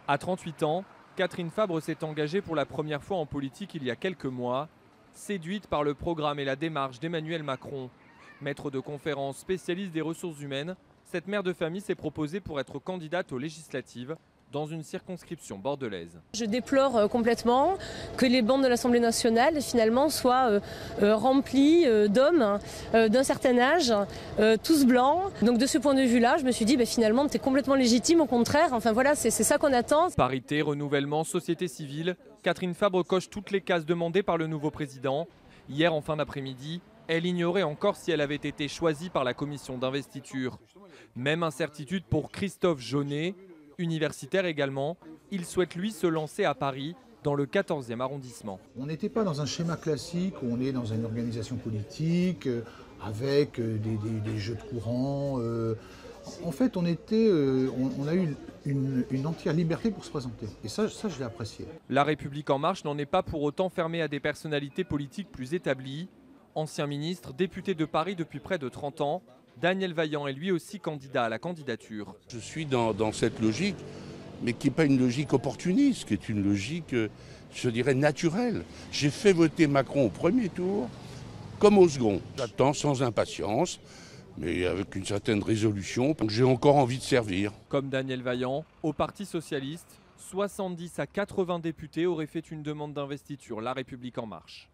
À 38 ans, Catherine Fabre s'est engagée pour la première fois en politique il y a quelques mois, séduite par le programme et la démarche d'Emmanuel Macron. Maître de conférences, spécialiste des ressources humaines, cette mère de famille s'est proposée pour être candidate aux législatives dans une circonscription bordelaise. Je déplore complètement que les bancs de l'Assemblée nationale finalement soient remplis d'hommes d'un certain âge, tous blancs. Donc de ce point de vue-là, je me suis dit finalement c'est complètement légitime, au contraire. Enfin voilà, c'est ça qu'on attend. Parité, renouvellement, société civile, Catherine Fabre coche toutes les cases demandées par le nouveau président. Hier en fin d'après-midi, elle ignorait encore si elle avait été choisie par la commission d'investiture. Même incertitude pour Christophe Jaunet, universitaire également. Il souhaite lui se lancer à Paris, dans le 14e arrondissement. On n'était pas dans un schéma classique où on est dans une organisation politique avec des jeux de courant. En fait, on a eu une entière liberté pour se présenter. Et ça je l'ai apprécié. La République en marche n'en est pas pour autant fermée à des personnalités politiques plus établies. Ancien ministre, député de Paris depuis près de 30 ans, Daniel Vaillant est lui aussi candidat à la candidature. Je suis dans cette logique, mais qui n'est pas une logique opportuniste, qui est une logique, je dirais, naturelle. J'ai fait voter Macron au premier tour, comme au second. J'attends sans impatience, mais avec une certaine résolution. Donc j'ai encore envie de servir. Comme Daniel Vaillant, au Parti socialiste, 70 à 80 députés auraient fait une demande d'investiture La République en marche.